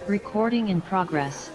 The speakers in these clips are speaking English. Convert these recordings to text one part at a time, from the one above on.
Recording in progress.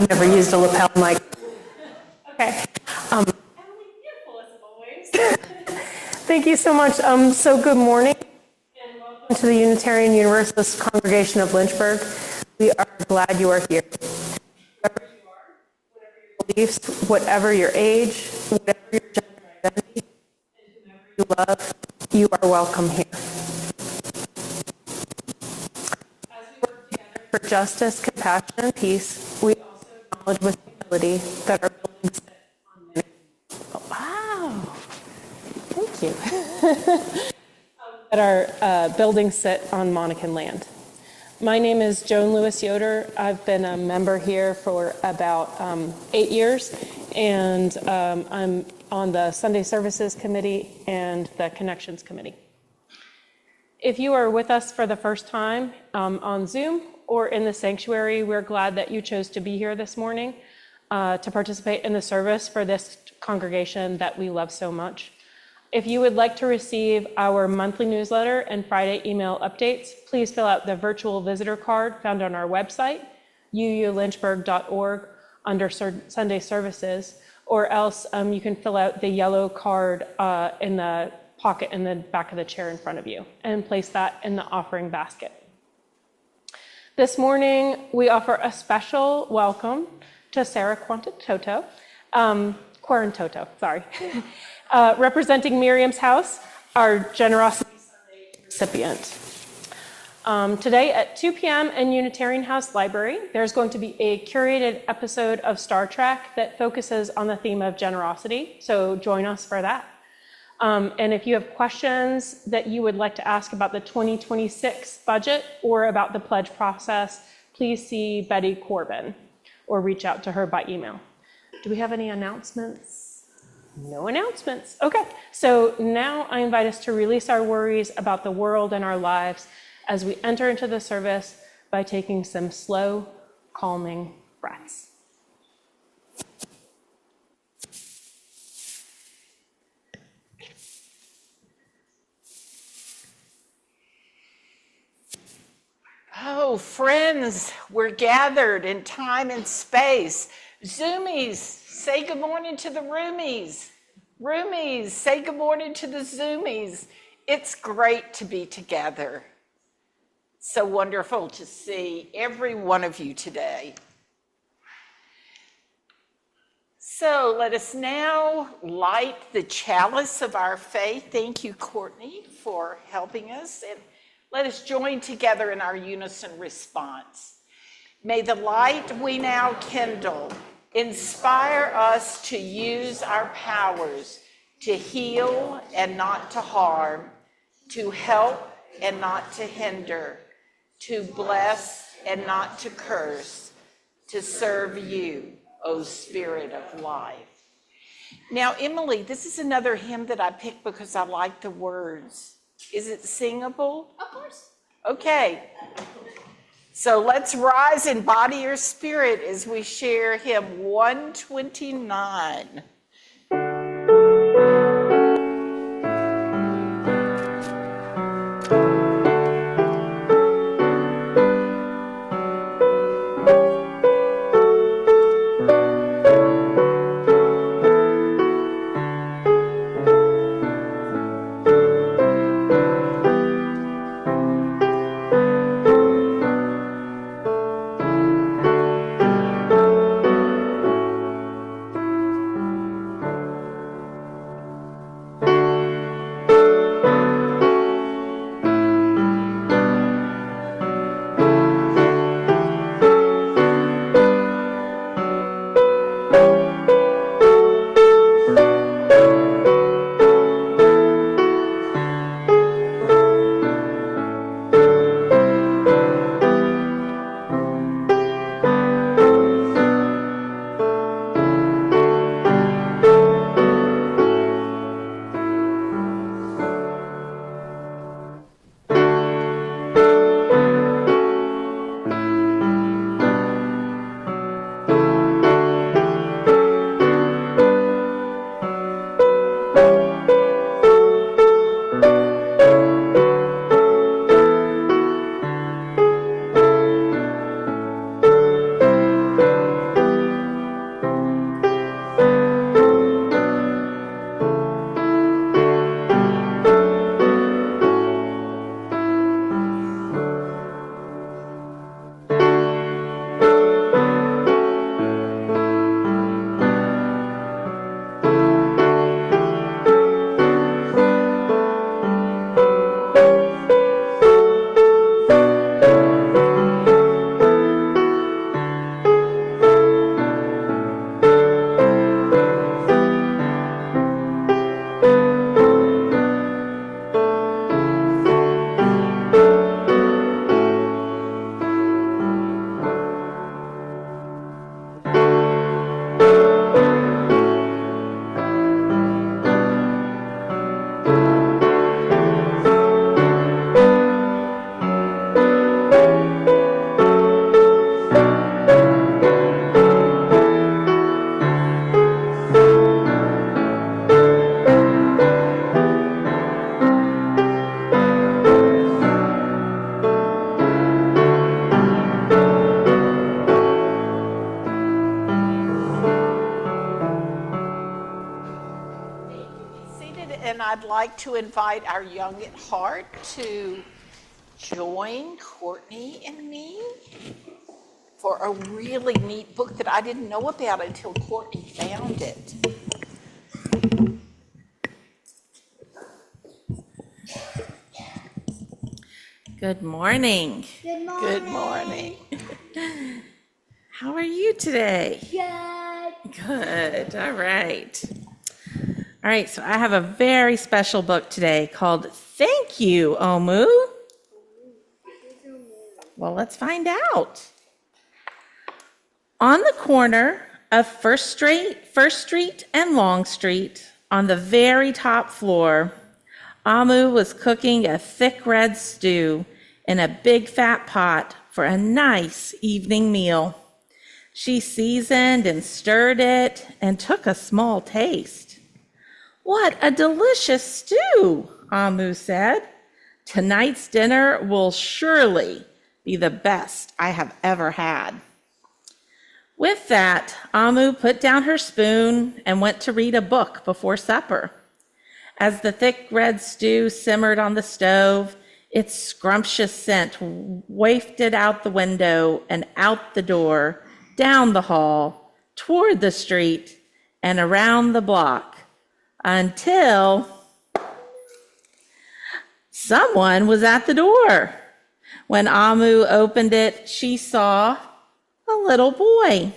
I've never used a lapel mic. Okay. Emily, beautiful as always. Thank you so much. So good morning and welcome to the Unitarian Universalist Congregation of Lynchburg. We are glad you are here. Wherever you are, whatever your beliefs, whatever your age, whatever your gender identity, and whomever you love, you are welcome here. As we work together for justice, compassion, and peace, we also acknowledge with humility that our buildings sit on many. Oh, wow. Thank you. That our buildings sit on Monacan land. My name is Joan Lewis-Yoder. I've been a member here for about 8 years, and I'm on the Sunday Services Committee and the Connections Committee. If you are with us for the first time on Zoom or in the sanctuary, we're glad that you chose to be here this morning to participate in the service for this congregation that we love so much. If you would like to receive our monthly newsletter and Friday email updates, please fill out the virtual visitor card found on our website, uulynchburg.org, under Sunday Services, or else you can fill out the yellow card in the pocket in the back of the chair in front of you and place that in the offering basket. This morning, we offer a special welcome to Sarah Quarantoto, representing Miriam's House, our Generosity Sunday recipient. Today at 2 p.m. in Unitarian House Library, there's going to be a curated episode of Star Trek that focuses on the theme of generosity, so join us for that. And if you have questions that you would like to ask about the 2026 budget or about the pledge process, please see Betty Corbin or reach out to her by email. Do we have any announcements? No announcements. Okay, so now I invite us to release our worries about the world and our lives as we enter into the service by taking some slow, calming breaths. Oh, friends, we're gathered in time and space. Zoomies, say good morning to the roomies. Roomies, say good morning to the Zoomies. It's great to be together. So wonderful to see every one of you today. So let us now light the chalice of our faith. Thank you, Courtney, for helping us. And let us join together in our unison response. May the light we now kindle inspire us to use our powers to heal and not to harm, to help and not to hinder, to bless and not to curse, to serve you, O Spirit of life. Now, Emily, this is another hymn that I picked because I like the words. Is it singable? Of course. Okay. So let's rise in body or spirit as we share hymn 129. I'd like to invite our young at heart to join Courtney and me for a really neat book that I didn't know about until Courtney found it. Good morning. Good morning. Good morning. How are you today? Good. Good. All right. All right, so I have a very special book today called Thank You, Omu. Well, let's find out. On the corner of First Street and Long Street, on the very top floor, Amu was cooking a thick red stew in a big fat pot for a nice evening meal. She seasoned and stirred it and took a small taste. "What a delicious stew," Amu said. "Tonight's dinner will surely be the best I have ever had." With that, Amu put down her spoon and went to read a book before supper. As the thick red stew simmered on the stove, its scrumptious scent wafted out the window and out the door, down the hall, toward the street, and around the block, until someone was at the door. When Amu opened it, she saw a little boy.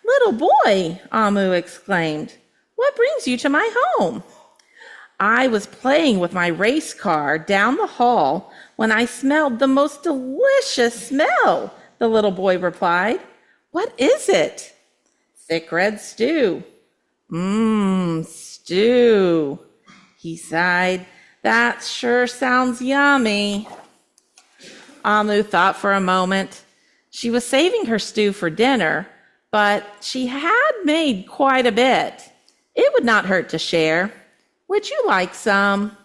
"Little boy," Amu exclaimed, "what brings you to my home?" "I was playing with my race car down the hall when I smelled the most delicious smell," the little boy replied. "What is it?" "Thick red stew." Stew," he sighed. "That sure sounds yummy." Amu thought for a moment. She was saving her stew for dinner, but she had made quite a bit. It would not hurt to share. "Would you like some?"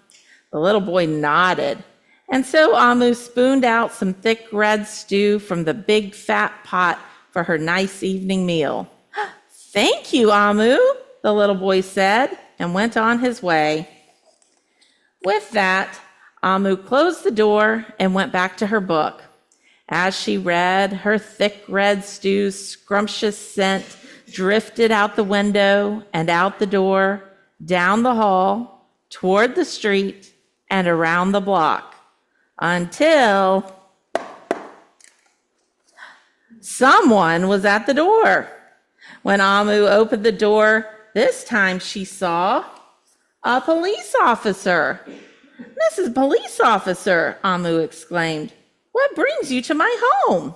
The little boy nodded, and so Amu spooned out some thick red stew from the big fat pot for her nice evening meal. "Thank you, Amu," the little boy said, and went on his way. With that, Amu closed the door and went back to her book. As she read, her thick red stew's scrumptious scent drifted out the window and out the door, down the hall, toward the street, and around the block, until someone was at the door. When Amu opened the door, this time she saw a police officer. "Mrs. Police Officer," Amu exclaimed, "what brings you to my home?"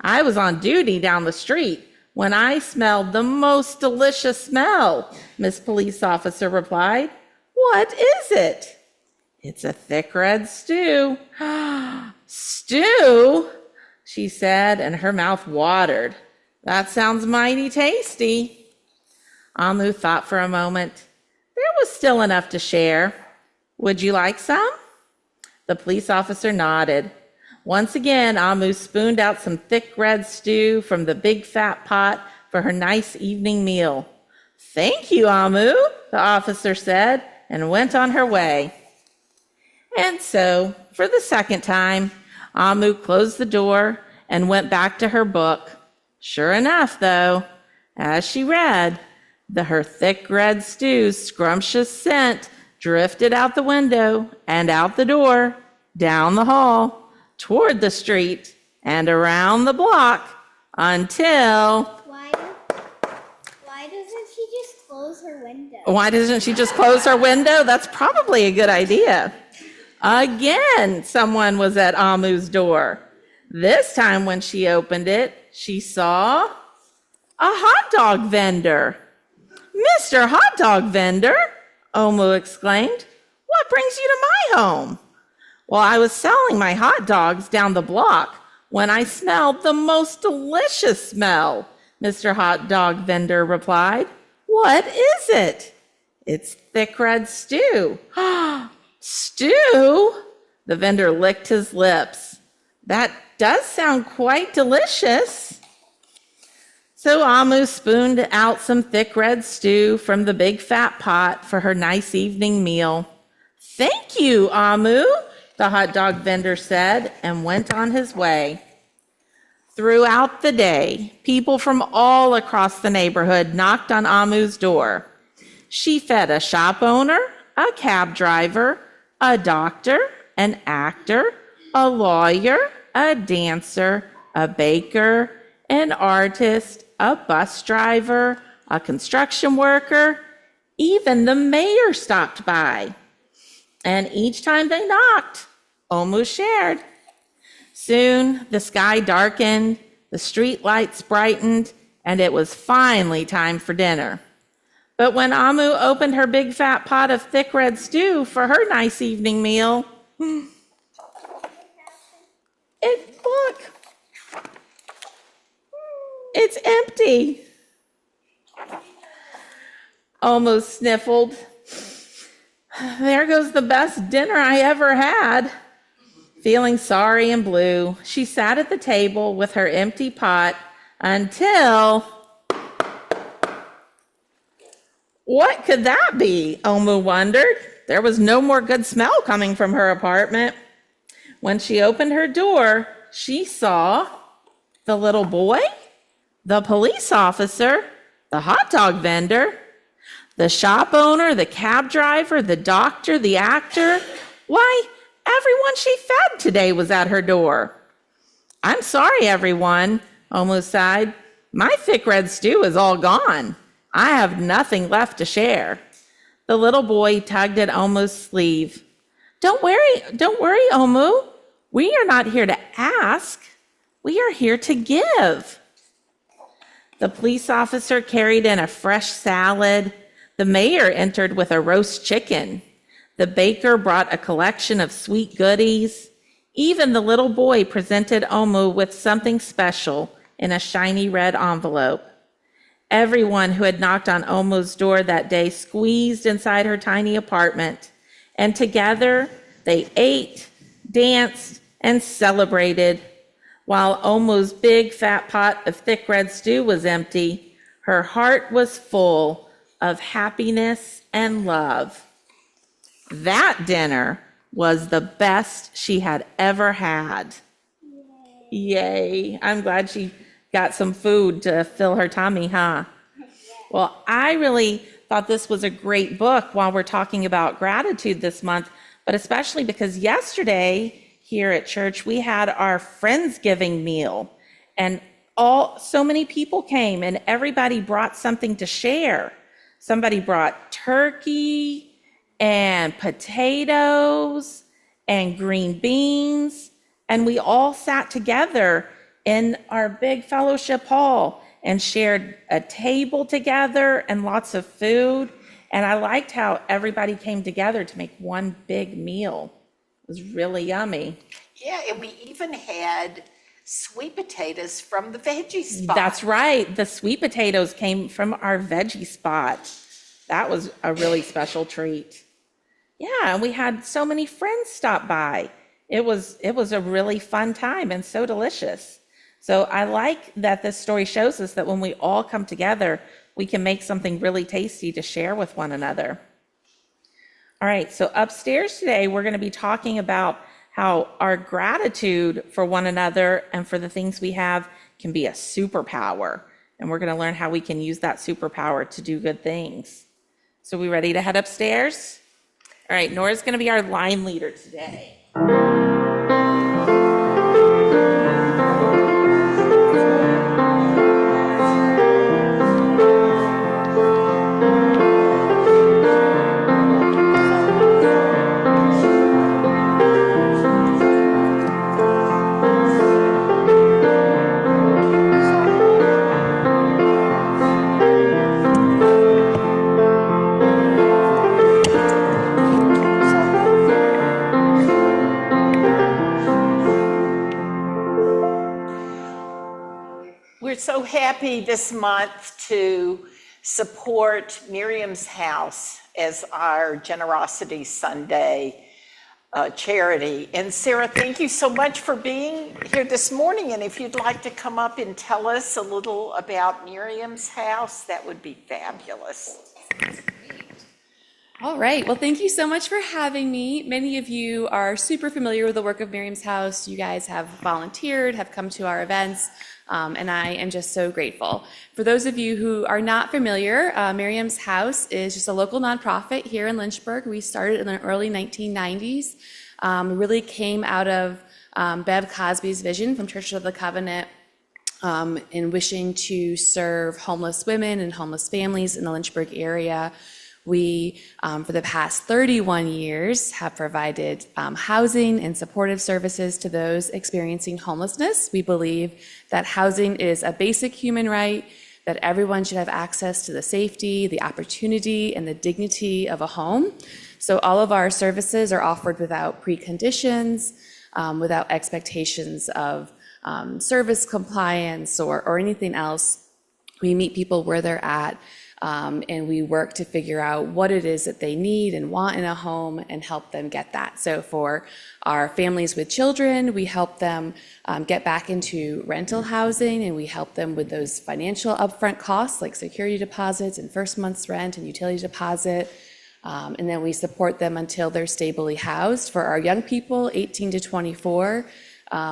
"I was on duty down the street when I smelled the most delicious smell," Miss Police Officer replied. "What is it?" "It's a thick red stew." "Stew?" she said, and her mouth watered. "That sounds mighty tasty." Amu thought for a moment. There was still enough to share. "Would you like some?" The police officer nodded. Once again, Amu spooned out some thick red stew from the big fat pot for her nice evening meal. "Thank you, Amu," the officer said, and went on her way. And so, for the second time, Amu closed the door and went back to her book. Sure enough, though, as she read, her thick red stew's scrumptious scent drifted out the window and out the door, down the hall, toward the street, and around the block, until... Why doesn't she just close her window? Why doesn't she just close her window? That's probably a good idea. Again, someone was at Amu's door. This time when she opened it, she saw a hot dog vendor. "Mr. Hot Dog Vendor," Amu exclaimed, "what brings you to my home?" "Well, I was selling my hot dogs down the block when I smelled the most delicious smell," Mr. Hot Dog Vendor replied. "What is it?" "It's thick red stew." "Stew?" The vendor licked his lips. "That does sound quite delicious." So Amu spooned out some thick red stew from the big fat pot for her nice evening meal. "Thank you, Amu," the hot dog vendor said, and went on his way. Throughout the day, people from all across the neighborhood knocked on Amu's door. She fed a shop owner, a cab driver, a doctor, an actor, a lawyer, a dancer, a baker, an artist, a bus driver, a construction worker. Even the mayor stopped by. And each time they knocked, Amu shared. Soon the sky darkened, the street lights brightened, and it was finally time for dinner. But when Amu opened her big fat pot of thick red stew for her nice evening meal, it's empty. Almost sniffled. There goes the best dinner I ever had. Feeling sorry and blue, she sat at the table with her empty pot until... What could that be? Omu wondered. There was no more good smell coming from her apartment. When she opened her door, she saw the little boy, the police officer, the hot dog vendor, the shop owner, the cab driver, the doctor, the actor. Why, everyone she fed today was at her door. I'm sorry, everyone, Omu sighed. My thick red stew is all gone. I have nothing left to share. The little boy tugged at Omu's sleeve. Don't worry, Omu. We are not here to ask. We are here to give. The police officer carried in a fresh salad. The mayor entered with a roast chicken. The baker brought a collection of sweet goodies. Even the little boy presented Omu with something special in a shiny red envelope. Everyone who had knocked on Omu's door that day squeezed inside her tiny apartment, and together they ate, danced, and celebrated. While Omu's big fat pot of thick red stew was empty, her heart was full of happiness and love. That dinner was the best she had ever had. Yay. I'm glad she got some food to fill her tummy, huh? Well, I really thought this was a great book while we're talking about gratitude this month, but especially because yesterday here at church, we had our Friendsgiving meal, and so many people came and everybody brought something to share. Somebody brought turkey and potatoes and green beans, and we all sat together in our big fellowship hall and shared a table together and lots of food. And I liked how everybody came together to make one big meal. It was really yummy. Yeah, and we even had sweet potatoes from the veggie spot. That's right. The sweet potatoes came from our veggie spot. That was a really special treat. Yeah, and we had so many friends stop by. It was a really fun time and so delicious. So I like that this story shows us that when we all come together, we can make something really tasty to share with one another. All right, so upstairs today, we're going to be talking about how our gratitude for one another and for the things we have can be a superpower. And we're going to learn how we can use that superpower to do good things. So we ready to head upstairs? All right, Nora's going to be our line leader today. We're so happy this month to support Miriam's House as our Generosity Sunday charity. And Sarah, thank you so much for being here this morning. And if you'd like to come up and tell us a little about Miriam's House, that would be fabulous. All right. Well, thank you so much for having me. Many of you are super familiar with the work of Miriam's House. You guys have volunteered, have come to our events, and I am just so grateful. For those of you who are not familiar, Miriam's House is just a local nonprofit here in Lynchburg. We started in the early 1990s. Really came out of Bev Cosby's vision from Church of the Covenant in wishing to serve homeless women and homeless families in the Lynchburg area. We, for the past 31 years, have provided housing and supportive services to those experiencing homelessness. We believe that housing is a basic human right, that everyone should have access to the safety, the opportunity, and the dignity of a home. So all of our services are offered without preconditions, without expectations of service compliance or anything else. We meet people where they're at, and we work to figure out what it is that they need and want in a home and help them get that. So for our families with children, we help them get back into rental housing, and we help them with those financial upfront costs like security deposits and first month's rent and utility deposit. And then we support them until they're stably housed. For our young people, 18 to 24,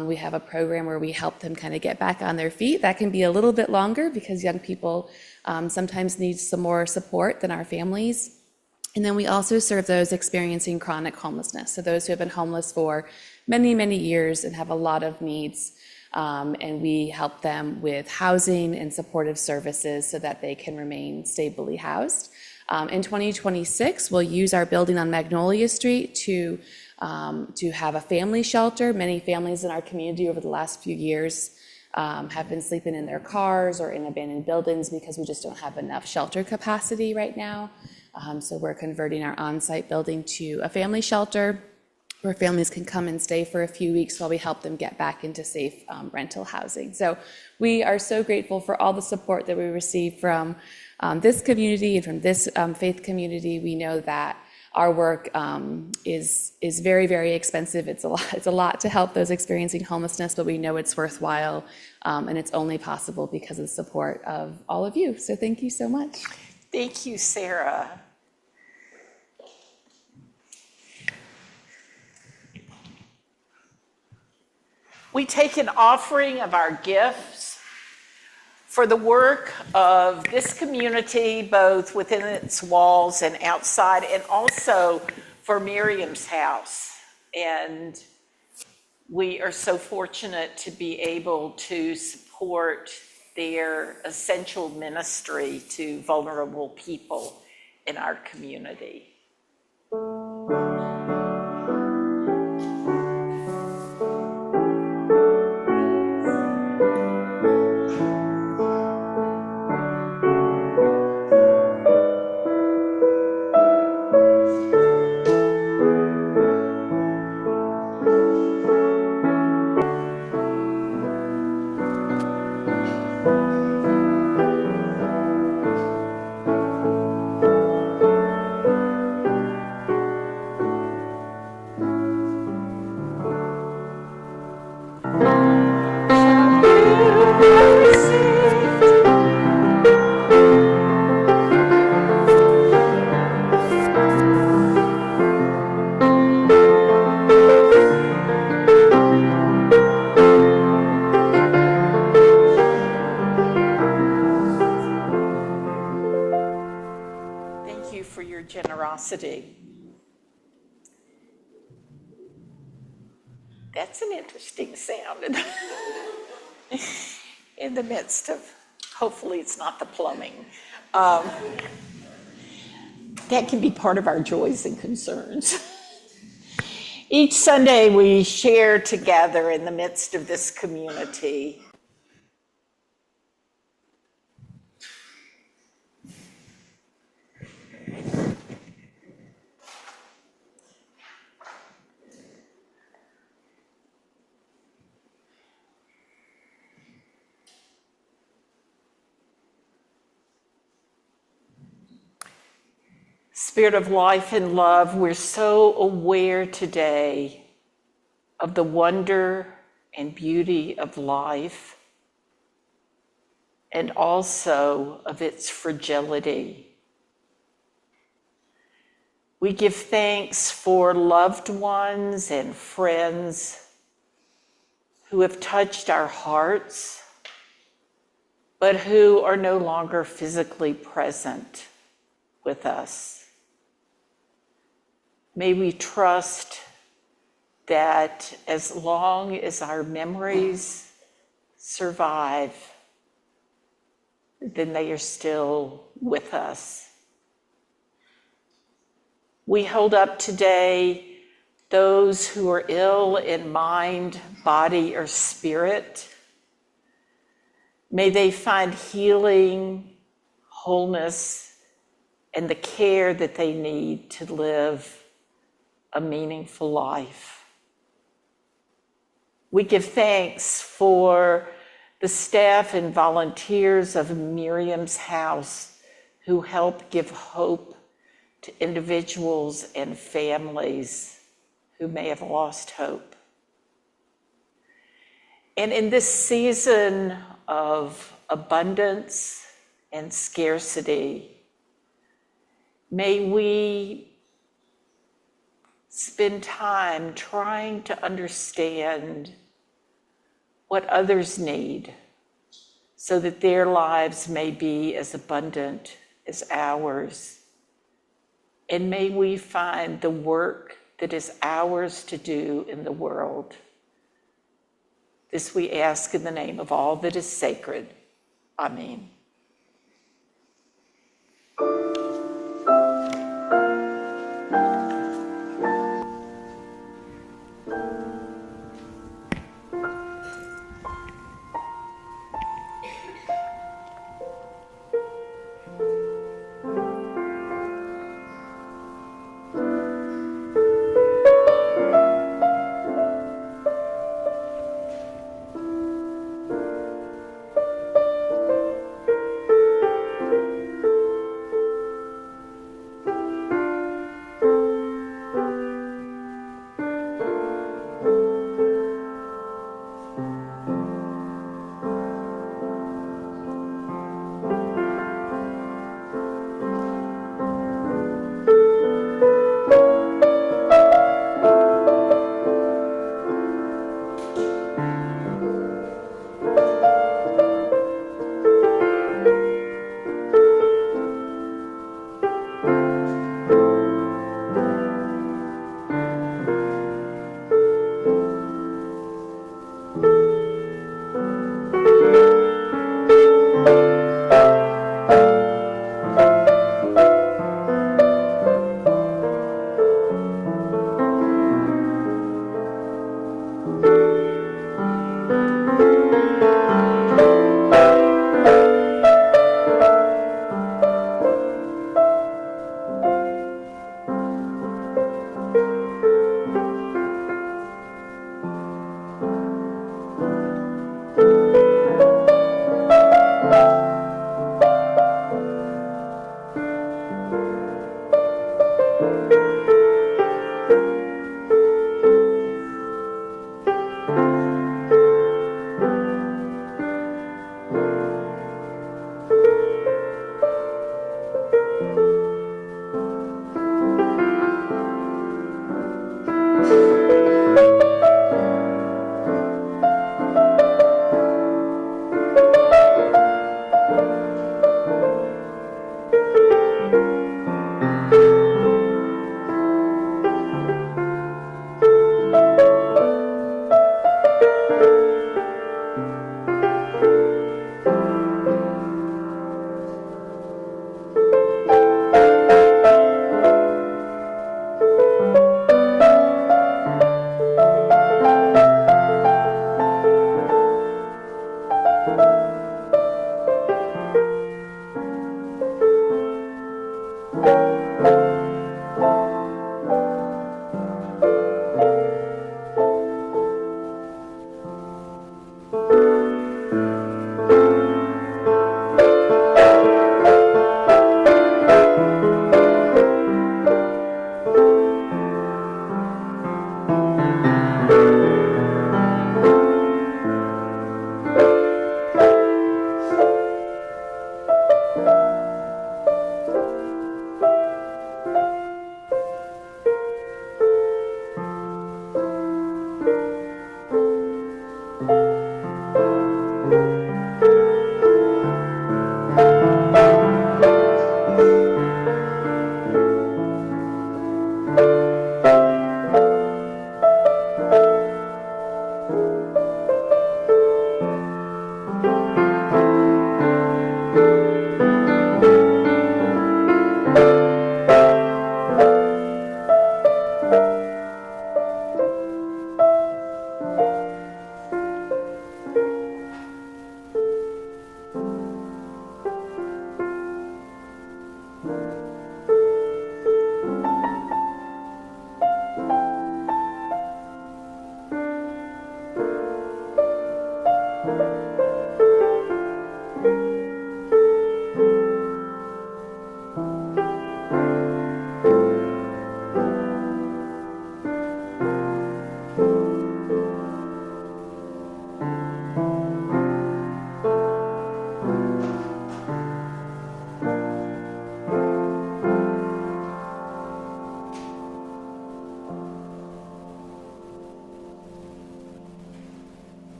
we have a program where we help them kind of get back on their feet. That can be a little bit longer because young people sometimes need some more support than our families. And then we also serve those experiencing chronic homelessness. So those who have been homeless for many, many years and have a lot of needs. And we help them with housing and supportive services so that they can remain stably housed. In 2026, we'll use our building on Magnolia Street to have a family shelter. Many families in our community over the last few years have been sleeping in their cars or in abandoned buildings because we just don't have enough shelter capacity right now. So we're converting our on-site building to a family shelter where families can come and stay for a few weeks while we help them get back into safe rental housing. So we are so grateful for all the support that we receive from this community and from this faith community. We know that our work is very, very expensive. It's a lot to help those experiencing homelessness, but we know it's worthwhile, and it's only possible because of the support of all of you. So thank you so much. Thank you, Sarah. We take an offering of our gifts for the work of this community, both within its walls and outside, and also for Miriam's house. And we are so fortunate to be able to support their essential ministry to vulnerable people in our community. Thank you for your generosity. That's an interesting sound in the midst of, hopefully it's not the plumbing. That can be part of our joys and concerns. Each Sunday we share together in the midst of this community. Spirit of life and love, we're so aware today of the wonder and beauty of life and also of its fragility. We give thanks for loved ones and friends who have touched our hearts, but who are no longer physically present with us. May we trust that as long as our memories survive, then they are still with us. We hold up today those who are ill in mind, body, or spirit. May they find healing, wholeness, and the care that they need to live a meaningful life. We give thanks for the staff and volunteers of Miriam's house who help give hope to individuals and families who may have lost hope. And in this season of abundance and scarcity, may we spend time trying to understand what others need so that their lives may be as abundant as ours. And may we find the work that is ours to do in the world. This we ask in the name of all that is sacred. Amen.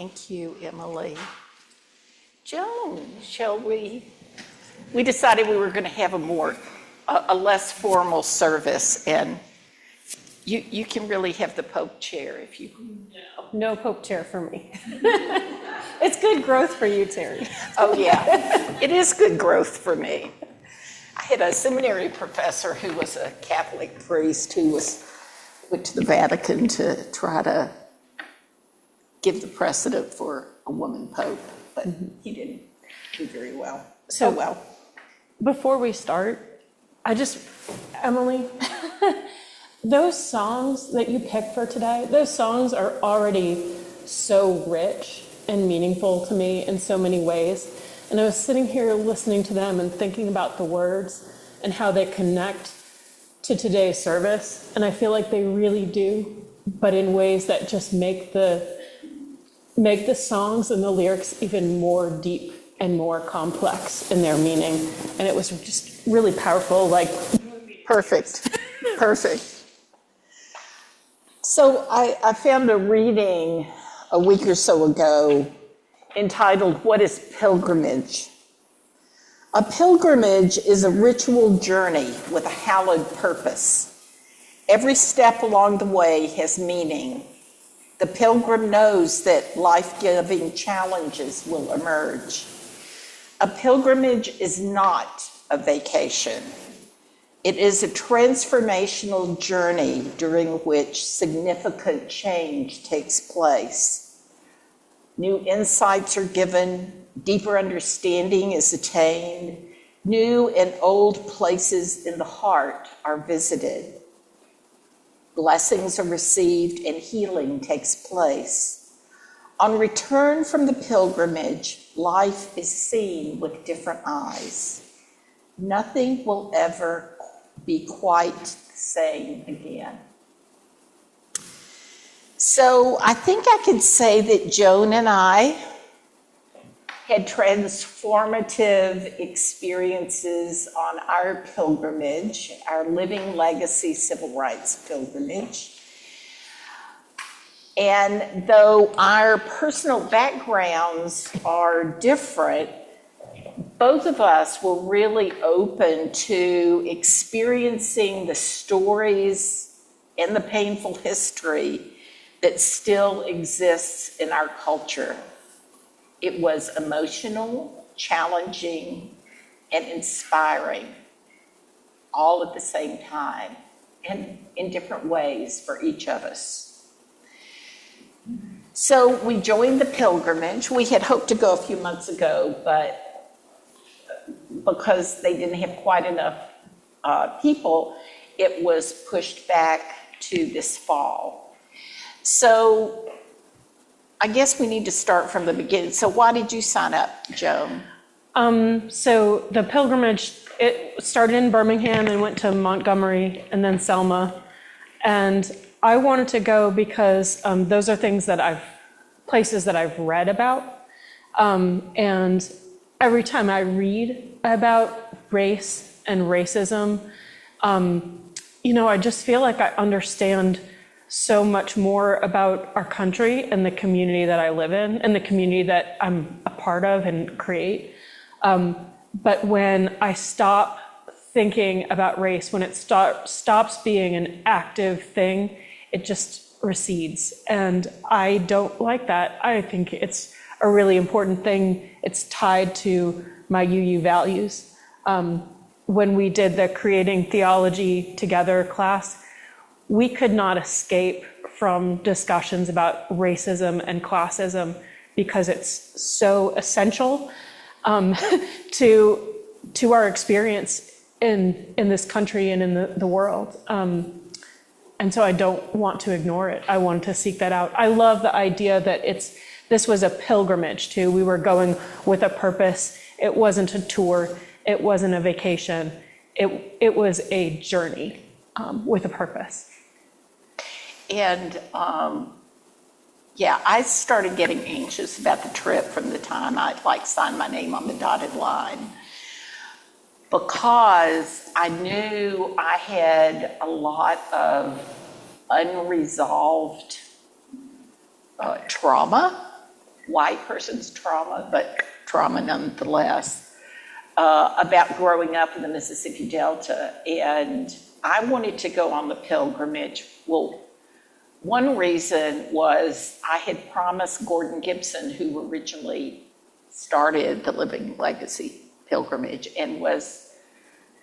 Thank you, Emily. Joan, shall we? We decided we were going to have a less formal service, and you can really have the Pope chair if you. No Pope chair for me. It's good growth for you, Terry. Oh, yeah. It is good growth for me. I had a seminary professor who was a Catholic priest who went to the Vatican to try to give the precedent for a woman pope, but he didn't do very well. So well. Before we start, Emily, those songs that you picked for today, those songs are already so rich and meaningful to me in so many ways. And I was sitting here listening to them and thinking about the words and how they connect to today's service. And I feel like they really do, but in ways that just make the songs and the lyrics even more deep and more complex in their meaning. And it was just really powerful, like. Perfect. So I found a reading a week or so ago entitled, "What is Pilgrimage?" A pilgrimage is a ritual journey with a hallowed purpose. Every step along the way has meaning. The pilgrim knows that life-giving challenges will emerge. A pilgrimage is not a vacation. It is a transformational journey during which significant change takes place. New insights are given, deeper understanding is attained, new and old places in the heart are visited. Blessings are received and healing takes place. On return from the pilgrimage, life is seen with different eyes. Nothing will ever be quite the same again. So I think I can say that Joan and I had transformative experiences on our pilgrimage, our Living Legacy Civil Rights pilgrimage. And though our personal backgrounds are different, both of us were really open to experiencing the stories and the painful history that still exists in our culture. It was emotional, challenging, and inspiring, all at the same time, and in different ways for each of us. So we joined the pilgrimage. We had hoped to go a few months ago, but because they didn't have quite enough people, it was pushed back to this fall. So I guess we need to start from the beginning. So why did you sign up, Joan? So the pilgrimage, it started in Birmingham and went to Montgomery and then Selma. And I wanted to go because those are places that I've read about. And every time I read about race and racism, I just feel like I understand so much more about our country and the community that I live in and the community that I'm a part of and create. But when I stop thinking about race, when it stops being an active thing, it just recedes. And I don't like that. I think it's a really important thing. It's tied to my UU values. When we did the Creating Theology Together class, we could not escape from discussions about racism and classism because it's so essential to our experience in this country and in the world. And so I don't want to ignore it. I want to seek that out. I love the idea that this was a pilgrimage too. We were going with a purpose. It wasn't a tour. It wasn't a vacation. It was a journey with a purpose. And I started getting anxious about the trip from the time I signed my name on the dotted line, because I knew I had a lot of unresolved trauma white person's trauma, but trauma nonetheless, about growing up in the Mississippi Delta. And I wanted to go on the pilgrimage. Well, one reason was I had promised Gordon Gibson, who originally started the Living Legacy pilgrimage and was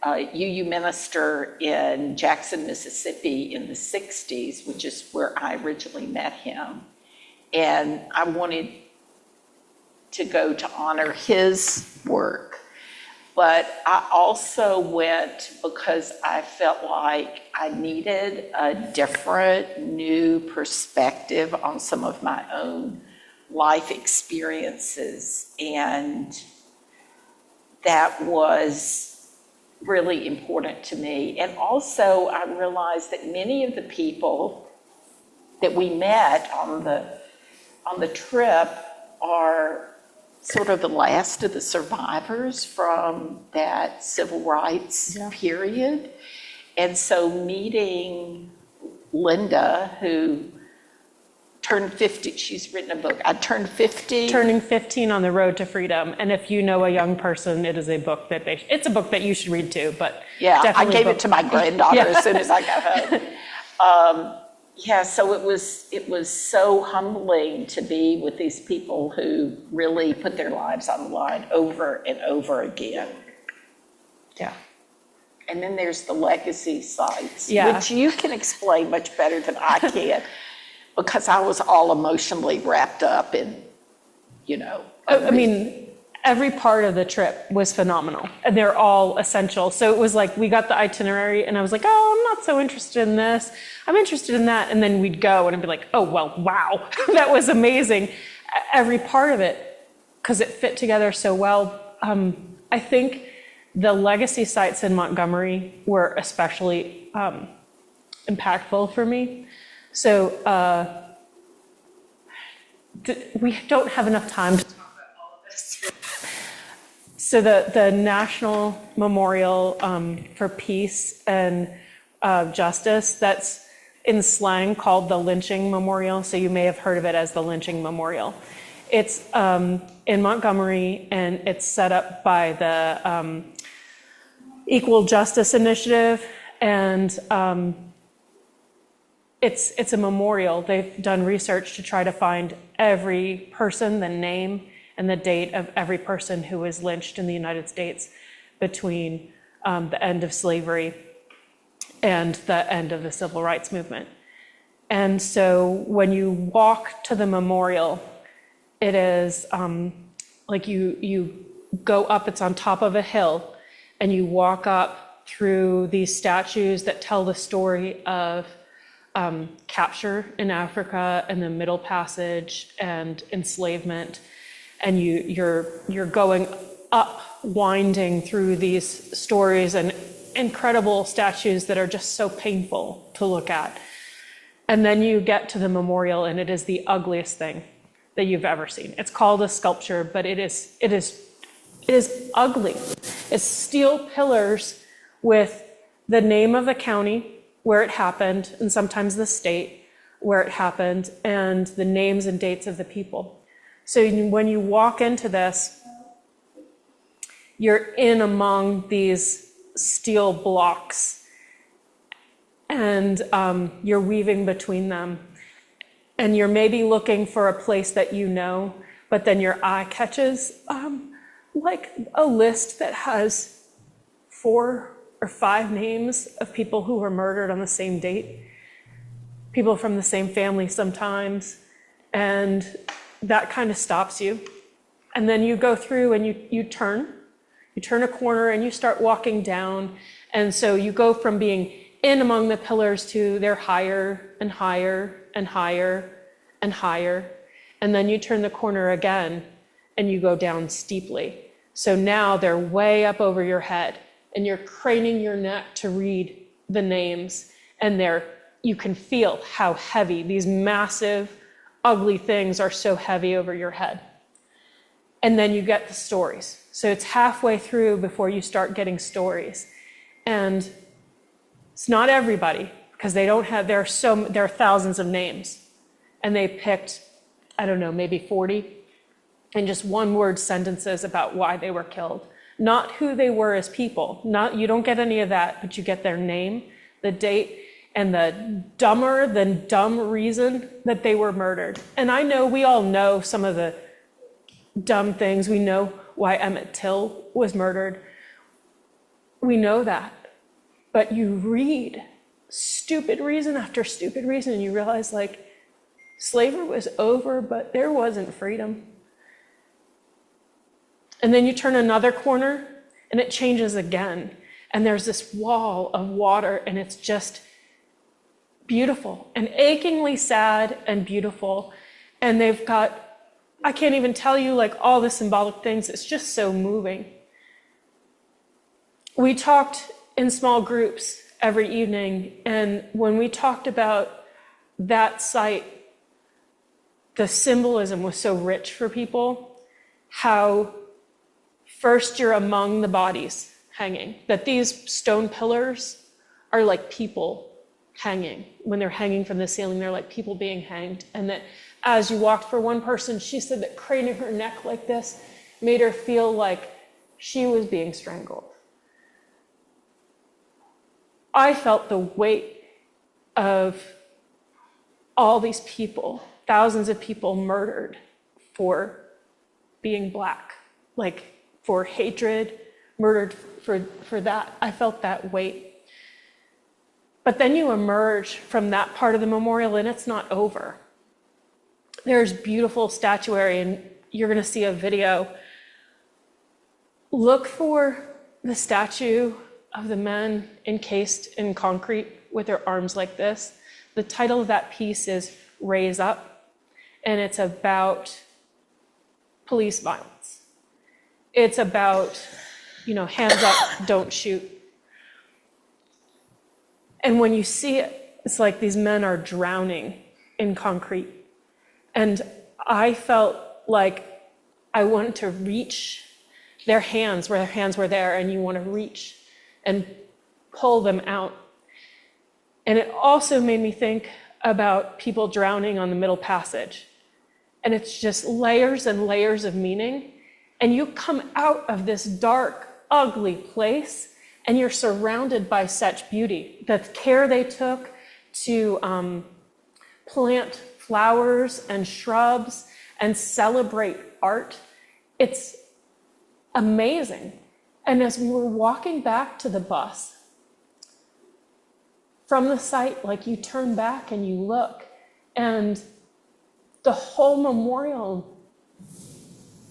UU minister in Jackson, Mississippi in the 60s, which is where I originally met him. And I wanted to go to honor his work. But I also went because I felt like I needed a different, new perspective on some of my own life experiences. And that was really important to me. And also I realized that many of the people that we met on the trip are sort of the last of the survivors from that civil rights period. And so meeting Linda, who turned 50, she's written a book. I turned 50. Turning 15 on the road to freedom. And if you know a young person, it is a book that it's a book that you should read too, but yeah, I definitely gave it to my granddaughter as soon as I got home. Yeah, so it was so humbling to be with these people who really put their lives on the line over and over again. Yeah. And then there's the legacy sites, Yeah. which you can explain much better than I can, because I was all emotionally wrapped up in, I mean, every part of the trip was phenomenal, and they're all essential. So it was like we got the itinerary, and I was like, oh, I'm not so interested in this. I'm interested in that. And then we'd go, and I'd be like, oh, well, wow, that was amazing. Every part of it, because it fit together so well. I think the legacy sites in Montgomery were especially impactful for me. So we don't have enough time to talk about all of this. So the National Memorial for Peace and Justice, that's in slang called the Lynching Memorial. So you may have heard of it as the Lynching Memorial. It's in Montgomery, and it's set up by the Equal Justice Initiative, and it's a memorial. They've done research to try to find every person, the name and the date of every person who was lynched in the United States between the end of slavery and the end of the civil rights movement. And so when you walk to the memorial, it is like you go up, it's on top of a hill, and you walk up through these statues that tell the story of capture in Africa and the Middle Passage and enslavement. And you're going up, winding through these stories and incredible statues that are just so painful to look at. And then you get to the memorial, and it is the ugliest thing that you've ever seen. It's called a sculpture, but it is ugly. It's steel pillars with the name of the county where it happened, and sometimes the state where it happened, and the names and dates of the people. So when you walk into this, you're in among these steel blocks, and you're weaving between them. And you're maybe looking for a place that you know, but then your eye catches like a list that has 4 or 5 names of people who were murdered on the same date, people from the same family sometimes, and that kind of stops you. And then you go through and you turn a corner and you start walking down. And so you go from being in among the pillars to they're higher and higher and higher and higher. And then you turn the corner again and you go down steeply. So now they're way up over your head, and you're craning your neck to read the names, and you can feel how heavy these massive, ugly things are, so heavy over your head. And then you get the stories. So it's halfway through before you start getting stories. And it's not everybody, because they don't have, there are thousands of names. And they picked, I don't know, maybe 40 in just one-word sentences about why they were killed. Not who they were as people. You don't get any of that, but you get their name, the date, and the dumber than dumb reason that they were murdered. And I know we all know some of the dumb things. We know why Emmett Till was murdered. We know that. But you read stupid reason after stupid reason, and you realize, like, slavery was over, but there wasn't freedom. And then you turn another corner, and it changes again. And there's this wall of water, and it's just beautiful and achingly sad and beautiful. And they've got, I can't even tell you, like, all the symbolic things. It's just so moving. We talked in small groups every evening, and when we talked about that site, the symbolism was so rich for people, how first you're among the bodies hanging, that these stone pillars are like people hanging. When they're hanging from the ceiling, they're like people being hanged. And that as you walked, for one person, she said that craning her neck like this made her feel like she was being strangled. I felt the weight of all these people, thousands of people murdered for being Black, like for hatred, murdered for that. I felt that weight. But then you emerge from that part of the memorial, and it's not over. There's beautiful statuary, and you're going to see a video. Look for the statue of the men encased in concrete with their arms like this. The title of that piece is Raise Up, and it's about police violence. It's about, hands up, don't shoot. And when you see it, it's like these men are drowning in concrete. And I felt like I wanted to reach their hands where their hands were there, and you want to reach and pull them out. And it also made me think about people drowning on the Middle Passage. And it's just layers and layers of meaning. And you come out of this dark, ugly place, and you're surrounded by such beauty. The care they took to plant flowers and shrubs and celebrate art, it's amazing. And as we were walking back to the bus, from the site, like, you turn back and you look, and the whole memorial,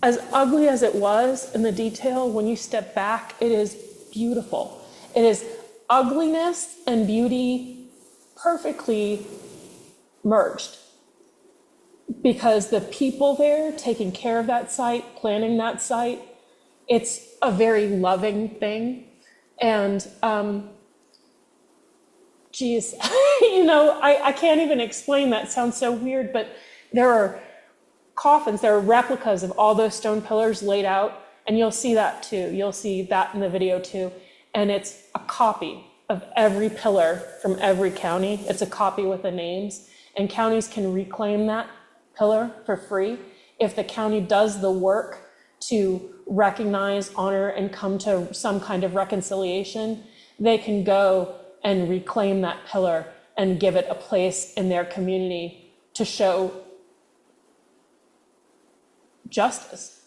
as ugly as it was in the detail, when you step back, it is beautiful. It is ugliness and beauty perfectly merged, because the people there taking care of that site, planning that site, it's a very loving thing. And geez, I can't even explain that. Sounds so weird, but there are coffins, there are replicas of all those stone pillars laid out, and you'll see that too. You'll see that in the video too. And it's a copy of every pillar from every county. It's a copy with the names, and counties can reclaim that pillar for free. If the county does the work to recognize, honor, and come to some kind of reconciliation, they can go and reclaim that pillar and give it a place in their community to show justice,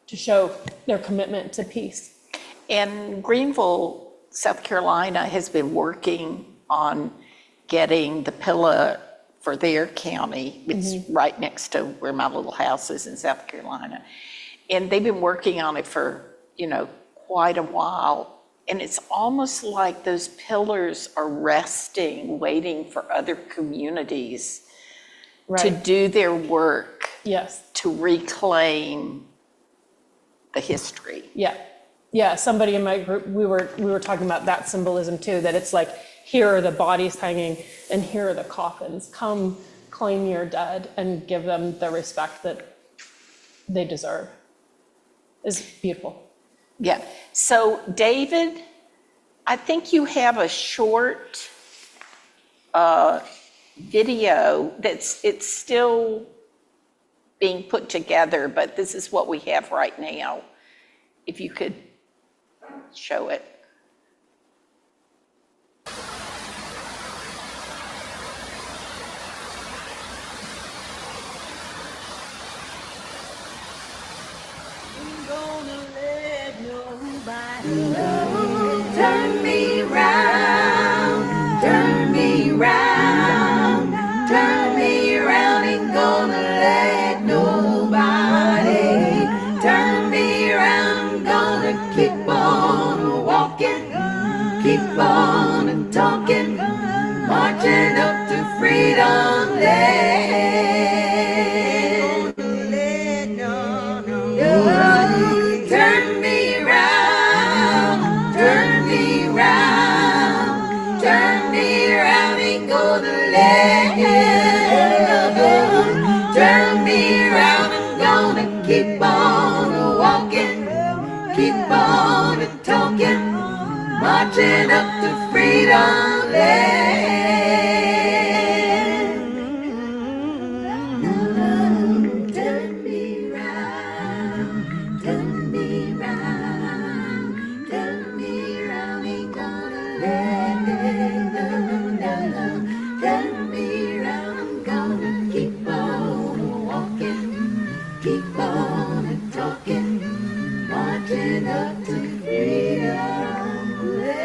to show their commitment to peace. And Greenville, South Carolina has been working on getting the pillar for their county. It's right next to where my little house is in South Carolina. And they've been working on it for, quite a while. And it's almost like those pillars are resting, waiting for other communities to do their work. Yes. To reclaim the history. Yeah. Somebody in my group, we were talking about that symbolism too, that it's like, here are the bodies hanging and here are the coffins. Come claim your dead and give them the respect that they deserve. It's beautiful. Yeah. So David, I think you have a short video it's still being put together, but this is what we have right now. If you could show it. Turn me round, turn me round, turn me round, ain't gonna let nobody turn me round, gonna keep on walking, keep on talking, marching up to freedom land. Turn me round, turn me round, turn me round, ain't gonna let turn me round, I'm gonna keep on walking, keep on talking, marching up to freedom land. Turn me round, turn me round, turn me round, ain't gonna let turn me round, I'm gonna keep on walking, keep on talking, marching up to freedom land.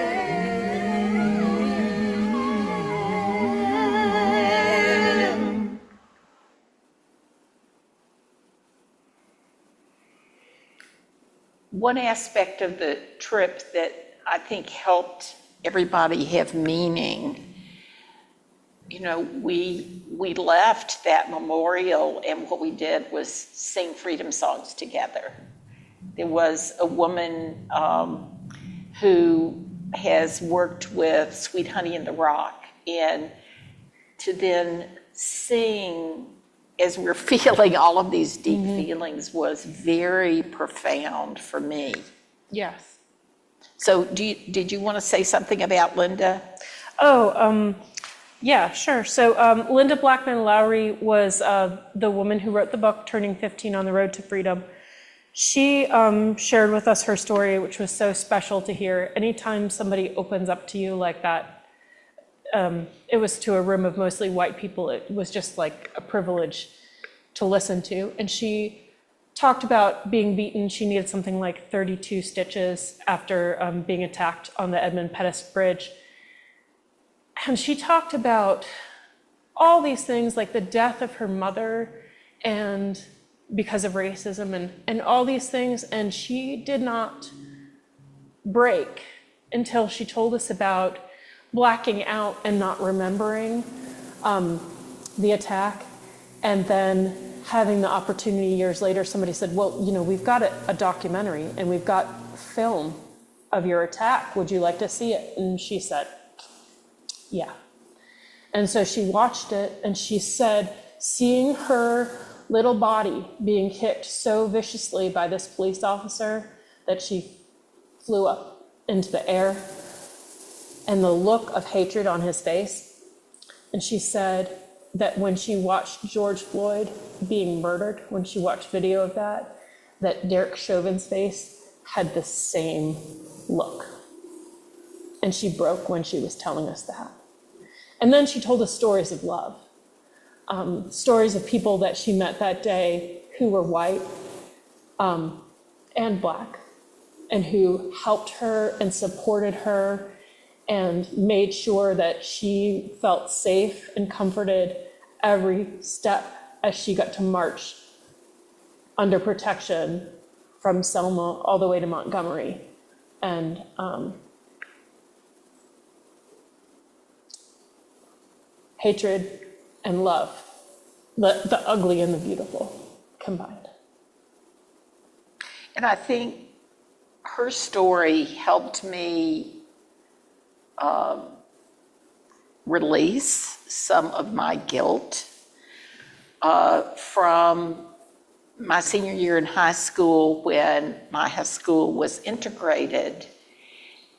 One aspect of the trip that I think helped everybody have meaning, you know, we left that memorial and what we did was sing freedom songs together. There was a woman who has worked with Sweet Honey in the Rock, and to then sing as we're feeling all of these deep feelings was very profound for me. Yes. So did you want to say something about Linda? Yeah, sure. So Linda Blackman Lowry was the woman who wrote the book, Turning 15 on the Road to Freedom. She shared with us her story, which was so special to hear. Anytime somebody opens up to you like that, it was to a room of mostly white people. It was just like a privilege to listen to. And she talked about being beaten. She needed something like 32 stitches after being attacked on the Edmund Pettus Bridge. And she talked about all these things, like the death of her mother and because of racism and all these things. And she did not break until she told us about blacking out and not remembering the attack. And then having the opportunity years later, somebody said, well, you know, we've got a documentary and we've got film of your attack. Would you like to see it? And she said, yeah. And so she watched it and she said, seeing her little body being kicked so viciously by this police officer that she flew up into the air, and the look of hatred on his face. And she said that when she watched George Floyd being murdered, when she watched video of that Derek Chauvin's face had the same look. And she broke when she was telling us that. And then she told us stories of love, stories of people that she met that day who were white and black, and who helped her and supported her and made sure that she felt safe and comforted every step as she got to march under protection from Selma all the way to Montgomery. And hatred and love, the ugly and the beautiful combined. And I think her story helped me release some of my guilt from my senior year in high school, when my high school was integrated.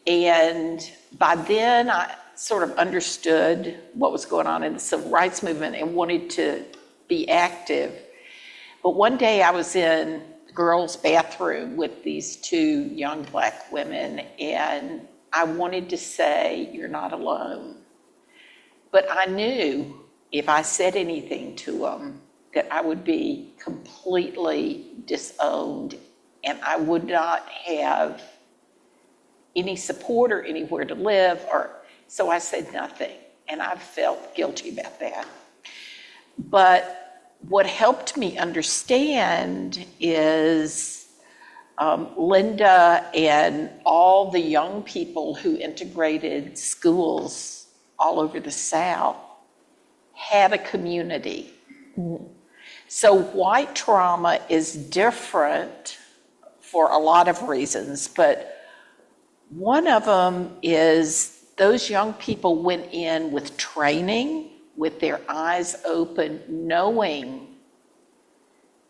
And by then I sort of understood what was going on in the civil rights movement and wanted to be active. But one day I was in the girls' bathroom with these two young Black women, and I wanted to say, "You're not alone." But I knew if I said anything to them that I would be completely disowned, and I would not have any support or anywhere to live, so I said nothing, and I felt guilty about that. But what helped me understand is Linda and all the young people who integrated schools all over the South had a community. So white trauma is different for a lot of reasons, but one of them is those young people went in with training, with their eyes open, knowing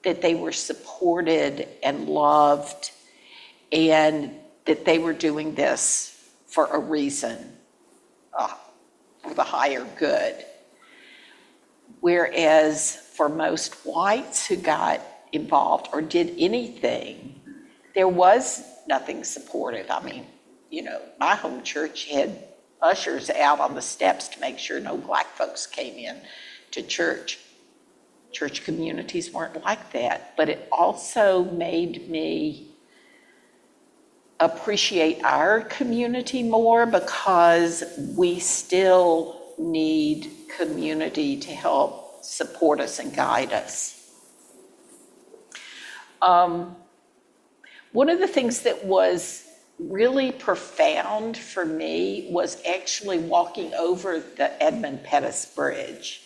that they were supported and loved, and that they were doing this for a reason, for the higher good. Whereas for most whites who got involved or did anything, there was nothing supportive. I mean, my home church had ushers out on the steps to make sure no Black folks came in to church. Church communities weren't like that, but it also made me appreciate our community more, because we still need community to help support us and guide us. One of the things that was really profound for me was actually walking over the Edmund Pettus Bridge.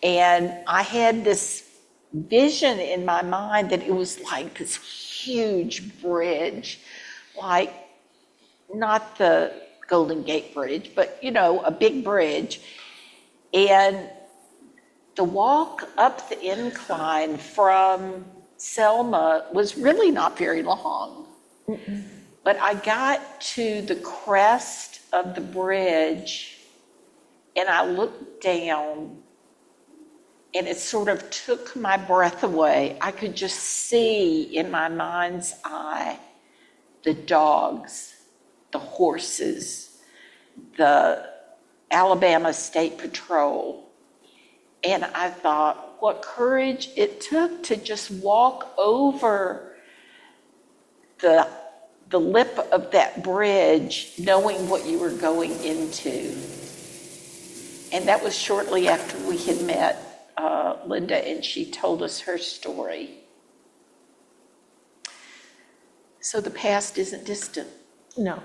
And I had this vision in my mind that it was like this huge bridge, like not the Golden Gate Bridge, but a big bridge. And the walk up the incline from Selma was really not very long. But I got to the crest of the bridge and I looked down, and it sort of took my breath away. I could just see in my mind's eye the dogs, the horses, the Alabama State Patrol. And I thought, what courage it took to just walk over the lip of that bridge, knowing what you were going into. And that was shortly after we had met Linda, and she told us her story. So the past isn't distant. No,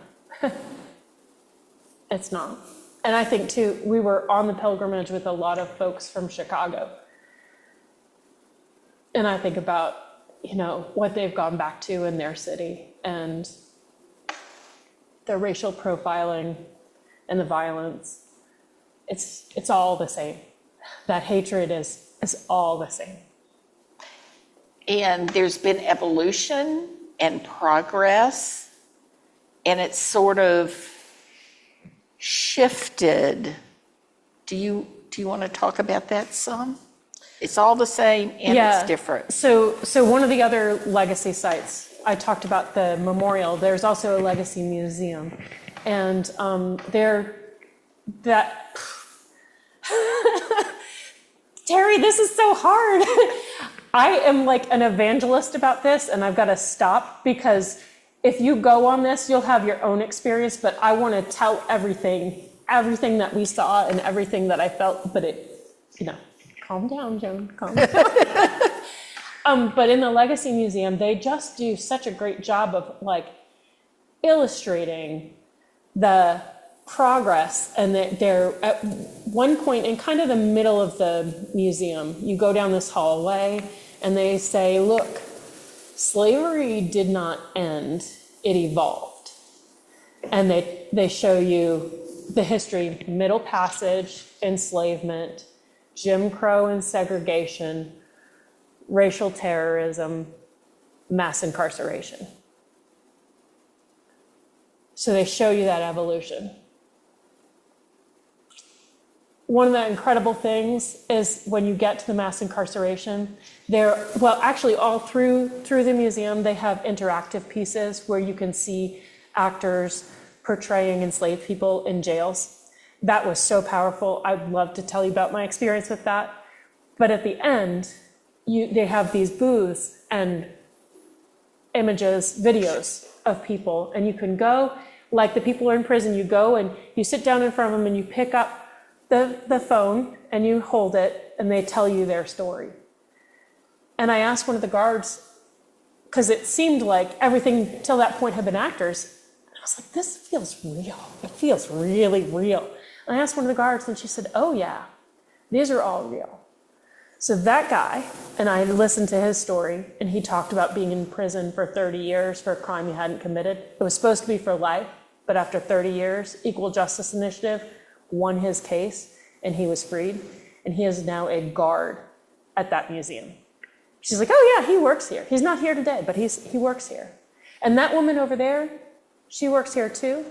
it's not. And I think too, we were on the pilgrimage with a lot of folks from Chicago. And I think about, what they've gone back to in their city, and the racial profiling and the violence. It's all the same. That hatred is all the same. And there's been evolution and progress, and it's sort of shifted. Do you want to talk about that some? It's all the same and it's different. So one of the other legacy sites, I talked about the memorial. There's also a legacy museum, and Terry, this is so hard. I am like an evangelist about this, and I've got to stop, because if you go on this, you'll have your own experience, but I want to tell everything that we saw and everything that I felt, but calm down, Joan, calm down. But in the Legacy Museum, they just do such a great job of illustrating the progress, and that they're at one point in kind of the middle of the museum, you go down this hallway and they say, look, slavery did not end, it evolved. And they show you the history: Middle Passage, enslavement, Jim Crow and segregation, racial terrorism, mass incarceration. So they show you that evolution. one of the incredible things is when you get to the mass incarceration, actually all through the museum, they have interactive pieces where you can see actors portraying enslaved people in jails. That was so powerful. I'd love to tell you about my experience with that. But at the end, they have these booths and images, videos of people, and you can go, like the people are in prison, you go and you sit down in front of them and you pick up the phone and you hold it and they tell you their story. And I asked one of the guards, because it seemed like everything till that point had been actors. And I was like, this feels real. It feels really real. And I asked one of the guards and she said, oh yeah, these are all real. So that guy, and I listened to his story, and he talked about being in prison for 30 years for a crime he hadn't committed. It was supposed to be for life, but after 30 years, Equal Justice Initiative won his case, and he was freed, and he is now a guard at that museum. She's like, oh yeah, he works here. He's not here today, but he works here. And that woman over there, she works here too,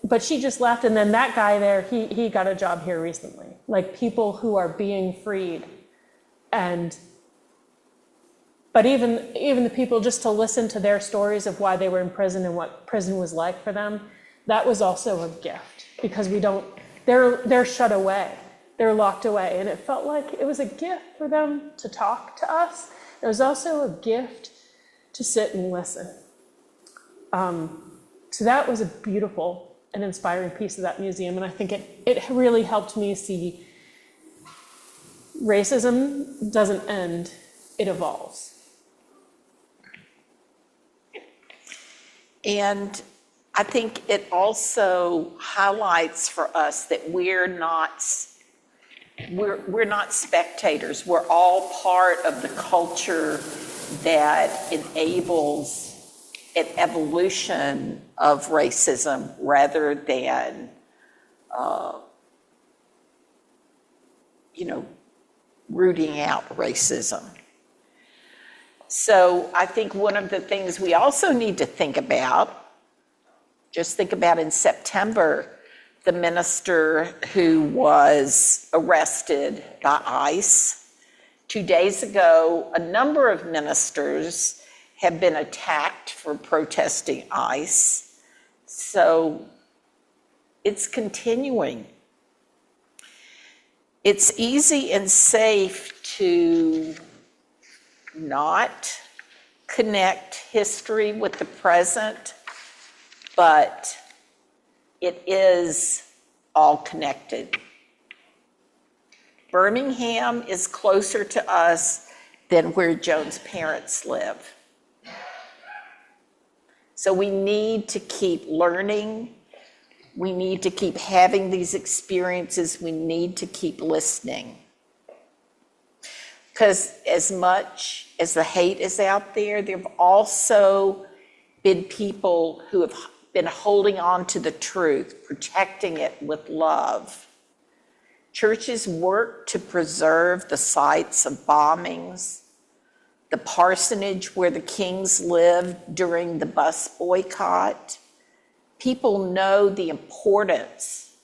but she just left, and then that guy there, he got a job here recently. Like people who are being freed. But even the people, just to listen to their stories of why they were in prison and what prison was like for them, that was also a gift, because they're shut away. They're locked away, and it felt like it was a gift for them to talk to us. It was also a gift to sit and listen. So that was a beautiful and inspiring piece of that museum, and I think it really helped me see racism doesn't end, it evolves. And I think it also highlights for us that we're not spectators. We're all part of the culture that enables an evolution of racism rather than, rooting out racism. So I think one of the things we also need to think about, just think about in September, the minister who was arrested by ICE. 2 days ago, a number of ministers have been attacked for protesting ICE. So it's continuing. It's easy and safe to not connect history with the present, but it is all connected. Birmingham is closer to us than where Joan's parents live. So we need to keep learning. We need to keep having these experiences. We need to keep listening. Because as much as the hate is out there, there have also been people who have been holding on to the truth, protecting it with love. Churches work to preserve the sites of bombings, the parsonage where the Kings lived during the bus boycott. People know the importance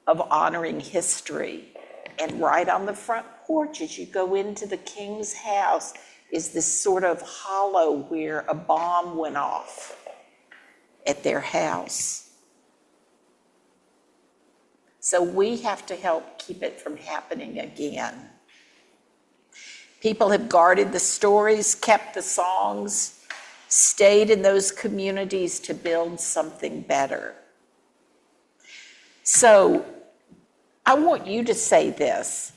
of honoring history. And right on the front porch, as you go into the King's house, is this sort of hollow where a bomb went off at their house. So we have to help keep it from happening again. People have guarded the stories, kept the songs, stayed in those communities to build something better. So I want you to say this.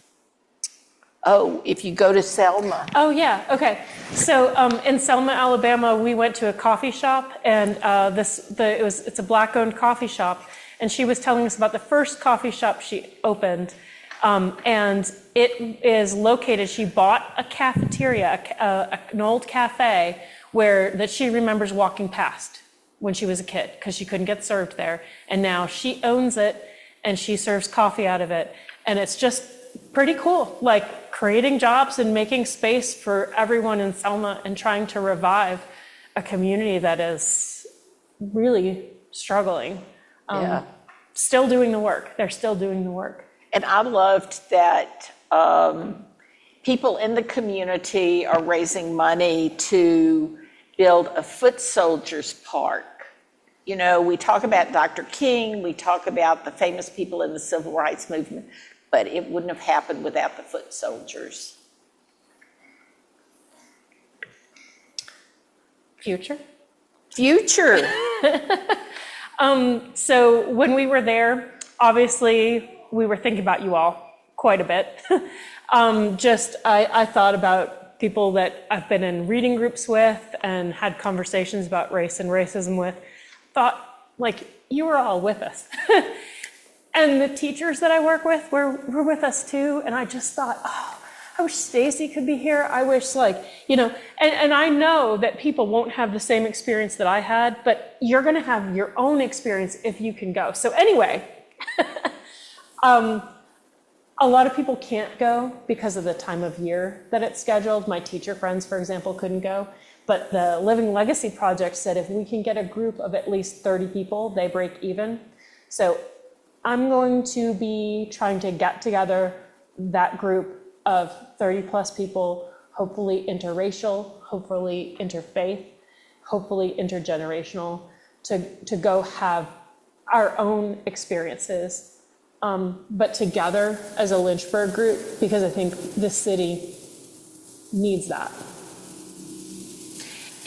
Oh, if you go to Selma. Oh, yeah, okay. So in Selma, Alabama, we went to a coffee shop, and it's a Black-owned coffee shop, and she was telling us about the first coffee shop she opened, and it is located, she bought a cafeteria, an old cafe, that she remembers walking past when she was a kid, because she couldn't get served there, and now she owns it, and she serves coffee out of it, and it's just pretty cool, like creating jobs and making space for everyone in Selma and trying to revive a community that is really struggling. Still doing the work. They're still doing the work. And I loved that people in the community are raising money to build a foot soldiers park. You know, we talk about Dr. King, we talk about the famous people in the civil rights movement, but it wouldn't have happened without the foot soldiers. Future. So when we were there, obviously we were thinking about you all quite a bit. I thought about people that I've been in reading groups with and had conversations about race and racism with. Thought, like, you were all with us. And the teachers that I work with were with us too. And I just thought, oh, I wish Stacy could be here. I wish, like, you know, and I know that people won't have the same experience that I had, but you're going to have your own experience if you can go. So anyway, a lot of people can't go because of the time of year that it's scheduled. My teacher friends, for example, couldn't go. But the Living Legacy Project said if we can get a group of at least 30 people, they break even. So I'm going to be trying to get together that group of 30 plus people, hopefully interracial, hopefully interfaith, hopefully intergenerational, to go have our own experiences, but together as a Lynchburg group, because I think this city needs that.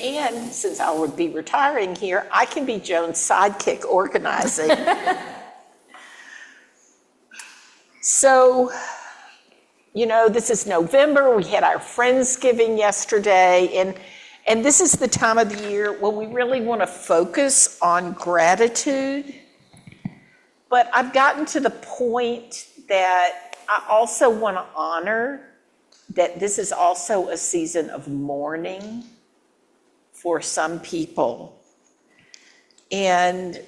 And since I would be retiring here, I can be Joan's sidekick organizing. So, you know, this is November. We had our Friendsgiving yesterday. And this is the time of the year when we really want to focus on gratitude. But I've gotten to the point that I also want to honor that this is also a season of mourning for some people. And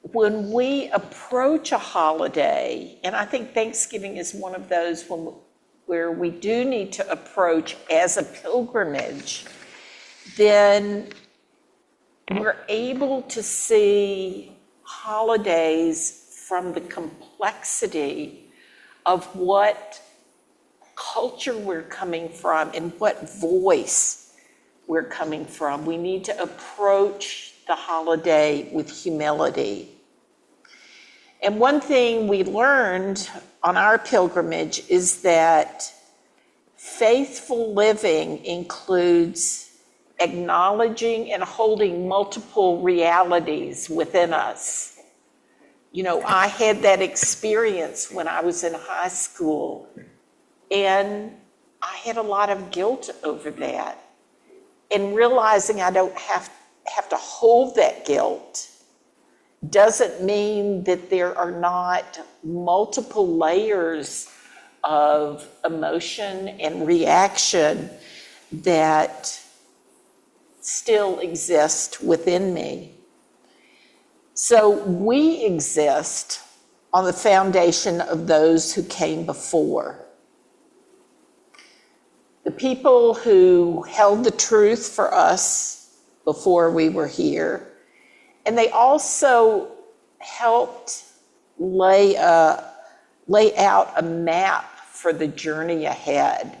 when we approach a holiday, and I think Thanksgiving is one of those where we do need to approach as a pilgrimage, then we're able to see holidays from the complexity of what culture we're coming from and what voice we're coming from. We need to approach the holiday with humility. And one thing we learned on our pilgrimage is that faithful living includes acknowledging and holding multiple realities within us. You know, I had that experience when I was in high school, and I had a lot of guilt over that. And realizing I don't have to hold that guilt doesn't mean that there are not multiple layers of emotion and reaction that still exist within me. So we exist on the foundation of those who came before. The people who held the truth for us before we were here. And they also helped lay out a map for the journey ahead.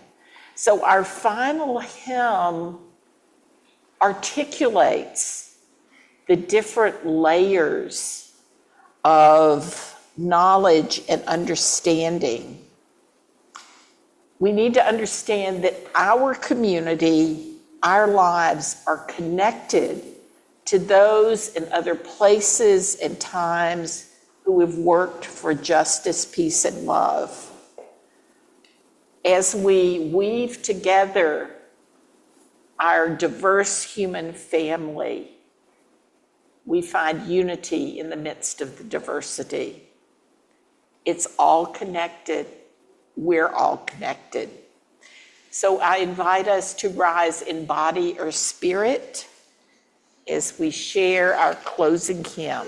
So our final hymn articulates the different layers of knowledge and understanding. We need to understand that our community, our lives are connected to those in other places and times who have worked for justice, peace, and love. As we weave together our diverse human family, we find unity in the midst of the diversity. It's all connected. We're all connected. So I invite us to rise in body or spirit as we share our closing hymn.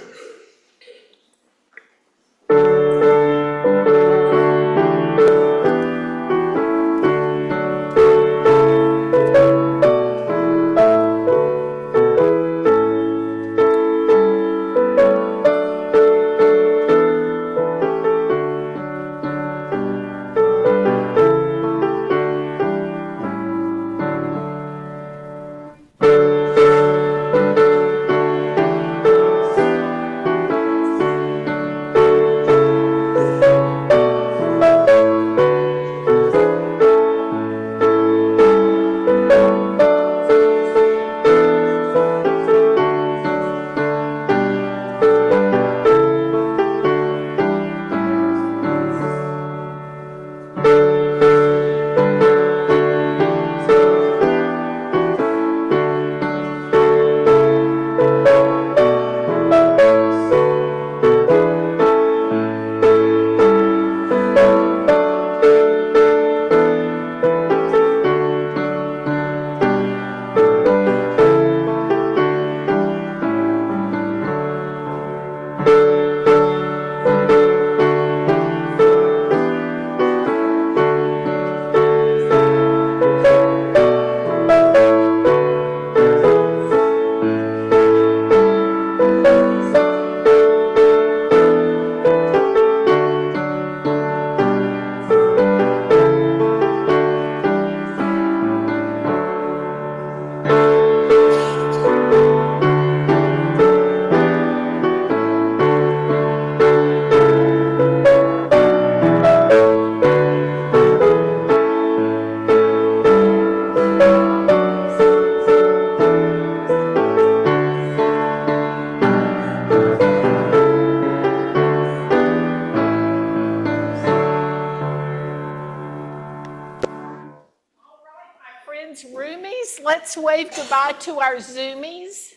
wave goodbye to our Zoomies?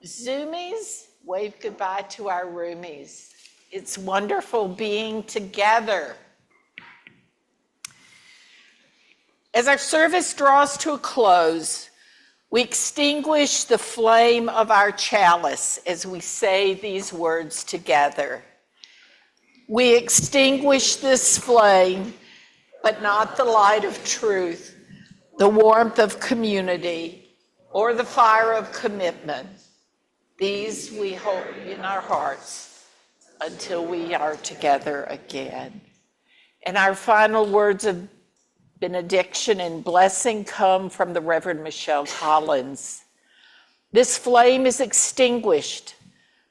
Zoomies, wave goodbye to our roomies. It's wonderful being together. As our service draws to a close, we extinguish the flame of our chalice as we say these words together. We extinguish this flame, but not the light of truth, the warmth of community, or the fire of commitment. These we hold in our hearts until we are together again. And our final words of benediction and blessing come from the Reverend Michelle Collins. This flame is extinguished,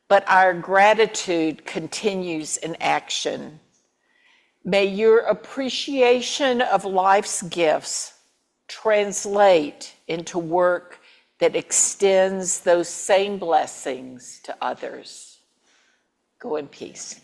but our gratitude continues in action. May your appreciation of life's gifts translate into work that extends those same blessings to others. Go in peace.